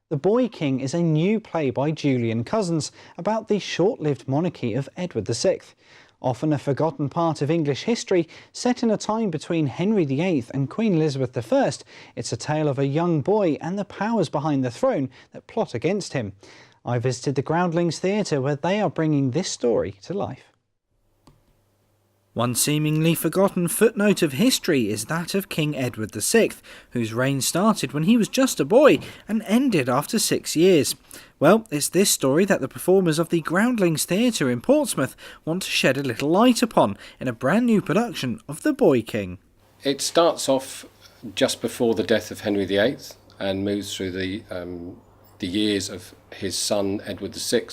The Boy King is a new play by Julien Cousins about the short-lived monarchy of Edward VI. Often a forgotten part of English history, set in a time between Henry VIII and Queen Elizabeth I, it's a tale of a young boy and the powers behind the throne that plot against him. I visited the Groundlings theatre where they are bringing this story to life. One seemingly forgotten footnote of history is that of King Edward VI, whose reign started when he was just a boy and ended after 6 years. Well, it's this story that the performers of the Groundlings Theatre in Portsmouth want to shed a little light upon in a brand new production of The Boy King. It starts off just before the death of Henry VIII and moves through the years of his son Edward VI,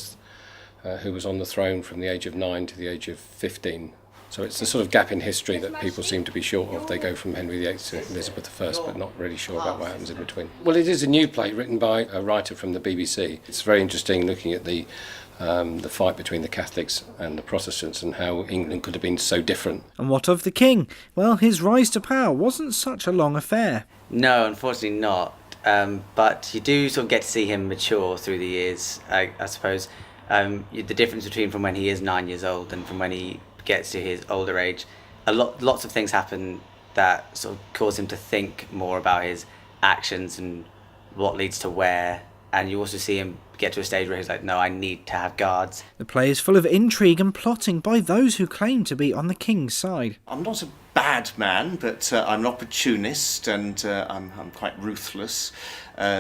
who was on the throne from the age of 9 to the age of 15. So it's the sort of gap in history that people seem to be sure of. They go from Henry VIII to Elizabeth I, but not really sure about what happens in between. Well, it is a new play written by a writer from the BBC. It's very interesting looking at the fight between the Catholics and the Protestants and how England could have been so different. And what of the king? Well, his rise to power wasn't such a long affair. No, unfortunately not. But you do sort of get to see him mature through the years, I suppose. The difference between from when he is 9 years old and from when he gets to his older age, lots of things happen that sort of cause him to think more about his actions and what leads to where. And you also see him get to a stage where he's like, no, I need to have guards. The play is full of intrigue and plotting by those who claim to be on the king's side. I'm not a bad man, but I'm an opportunist and I'm quite ruthless.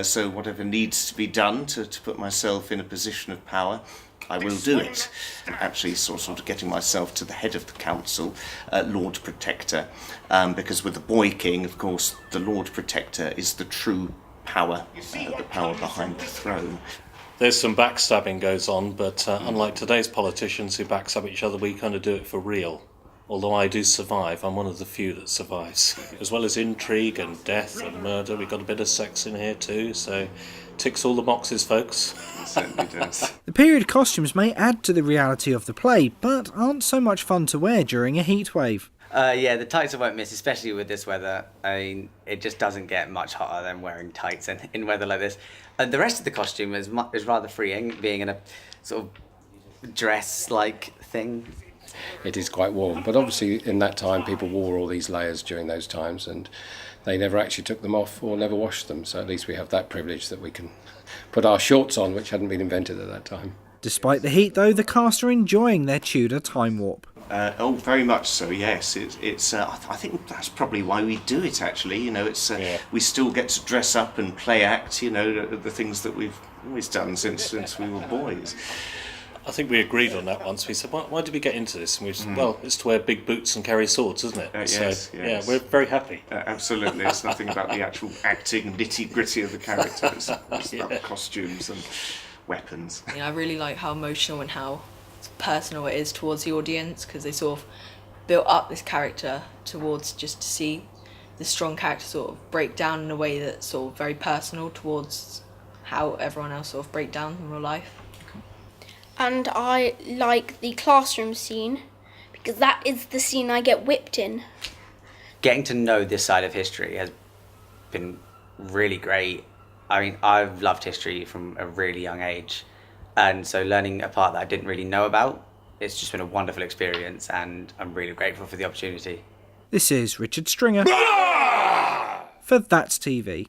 So whatever needs to be done to put myself in a position of power, I will do it. I'm actually sort of getting myself to the head of the council, Lord Protector, because with the Boy King, of course, the Lord Protector is the true power, the power behind the throne. There's some backstabbing goes on, but unlike today's politicians who backstab each other, we kind of do it for real. Although I do survive, I'm one of the few that survives. As well as intrigue and death and murder, we've got a bit of sex in here too, so ticks all the boxes, folks. It certainly does. The period costumes may add to the reality of the play, but aren't so much fun to wear during a heatwave. Yeah, the tights I won't miss, especially with this weather. I mean, it just doesn't get much hotter than wearing tights in weather like this. And the rest of the costume is rather freeing, being in a sort of dress-like thing. It is quite warm, but obviously in that time people wore all these layers during those times and they never actually took them off or never washed them, so at least we have that privilege that we can put our shorts on, which hadn't been invented at that time. Despite the heat though, the cast are enjoying their Tudor time warp. Oh, very much so. Yes, it's. I think that's probably why we do it. Actually, you know, we still get to dress up and play act. You know, the things that we've always done since we were boys. I think we agreed on that once. We said, why did we get into this? And we said, well, it's to wear big boots and carry swords, isn't it? Yes. Yeah, we're very happy. Absolutely. It's nothing about the actual acting, nitty-gritty of the character. It's about the costumes and weapons. I really like how emotional and how personal it is towards the audience, because they sort of built up this character towards just to see the strong character sort of break down in a way that's sort of very personal towards how everyone else sort of break down in real life. And I like the classroom scene because that is the scene I get whipped in. Getting to know this side of history has been really great. I mean, I've loved history from a really young age, and so learning a part that I didn't really know about, it's just been a wonderful experience, and I'm really grateful for the opportunity. This is Richard Stringer for That's TV.